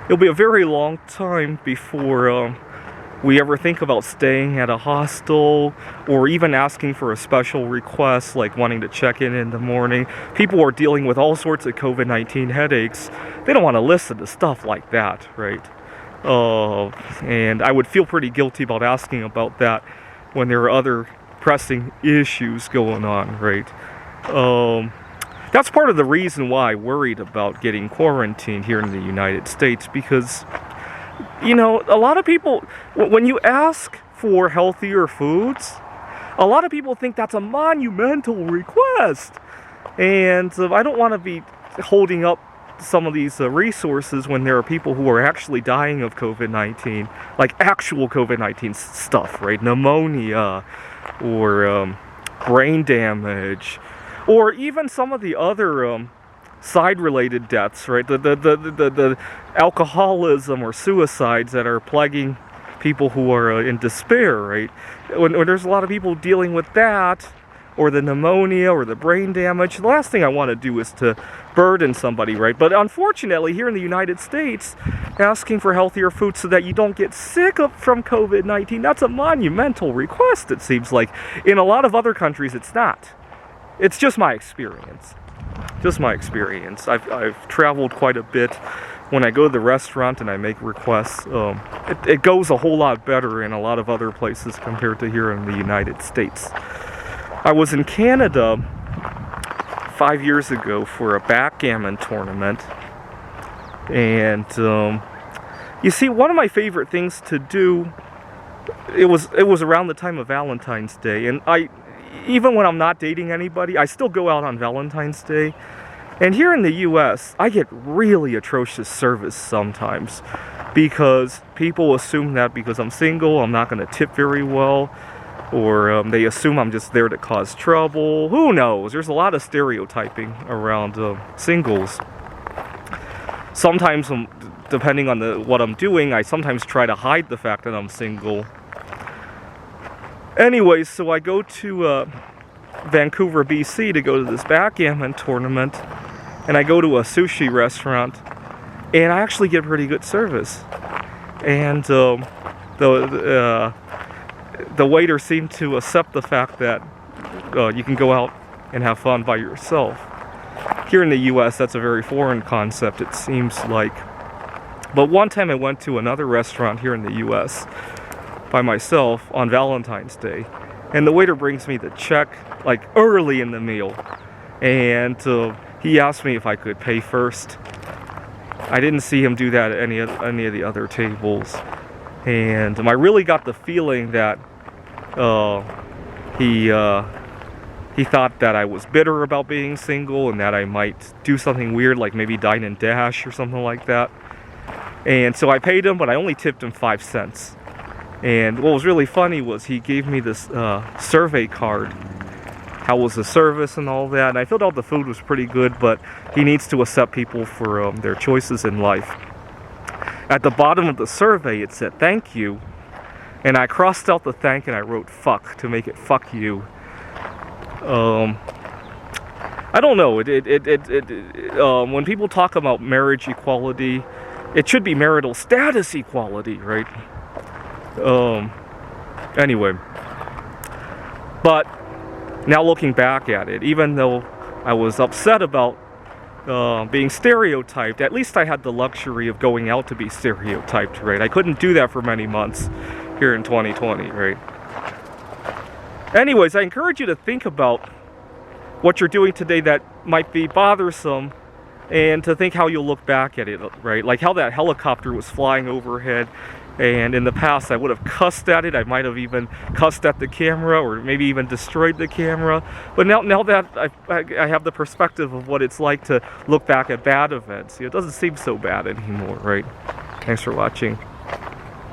it'll be a very long time before we ever think about staying at a hostel or even asking for a special request like wanting to check in the morning. People are dealing with all sorts of COVID-19 headaches. They don't want to listen to stuff like that, right? And I would feel pretty guilty about asking about that when there are other pressing issues going on, right? That's part of the reason why I worried about getting quarantined here in the United States, because you know, a lot of people, when you ask for healthier foods, a lot of people think that's a monumental request. And I don't want to be holding up some of these resources when there are people who are actually dying of COVID-19, like actual COVID-19 stuff, right? Pneumonia, or brain damage, or even some of the other side-related deaths, right? The alcoholism or suicides that are plaguing people who are in despair, right? When there's a lot of people dealing with that, or the pneumonia, or the brain damage, the last thing I want to do is to burden somebody, right? But unfortunately, here in the United States, asking for healthier food so that you don't get sick from COVID-19, that's a monumental request, it seems like. In a lot of other countries, it's not. It's just my experience. Just my experience. I've traveled quite a bit. When I go to the restaurant and I make requests, it goes a whole lot better in a lot of other places compared to here in the United States. I was in Canada 5 years ago for a backgammon tournament, and you see, one of my favorite things to do, it was around the time of Valentine's Day, and even when I'm not dating anybody, I still go out on Valentine's Day. And here in the US, I get really atrocious service sometimes because people assume that because I'm single, I'm not going to tip very well, or they assume I'm just there to cause trouble. Who knows? There's a lot of stereotyping around singles. Sometimes, depending on what I'm doing, I sometimes try to hide the fact that I'm single. Anyways, so I go to Vancouver, BC to go to this backgammon tournament, and I go to a sushi restaurant, and I actually get pretty good service. And the waiter seemed to accept the fact that you can go out and have fun by yourself. Here in the US, that's a very foreign concept, it seems like. But one time I went to another restaurant here in the US by myself on Valentine's Day, and the waiter brings me the check like early in the meal, and he asked me if I could pay first. I didn't see him do that at any of the other tables, and I really got the feeling that he thought that I was bitter about being single and that I might do something weird like maybe dine and dash or something like that. And so I paid him, but I only tipped him 5 cents. And what was really funny was he gave me this survey card. How was the service and all that? And I filled out the food was pretty good, but he needs to accept people for their choices in life. At the bottom of the survey, it said, "Thank you." And I crossed out the thank and I wrote "fuck" to make it "fuck you." I don't know. When people talk about marriage equality, it should be marital status equality, right? Anyway, but now looking back at it, even though I was upset about being stereotyped, at least I had the luxury of going out to be stereotyped, right? I couldn't do that for many months here in 2020, right? Anyways, I encourage you to think about what you're doing today that might be bothersome, and to think how you'll look back at it, right? Like how that helicopter was flying overhead, and in the past I would have cussed at it. I might have even cussed at the camera, or maybe even destroyed the camera. But now that I have the perspective of what it's like to look back at bad events, it doesn't seem so bad anymore, right? Thanks for watching.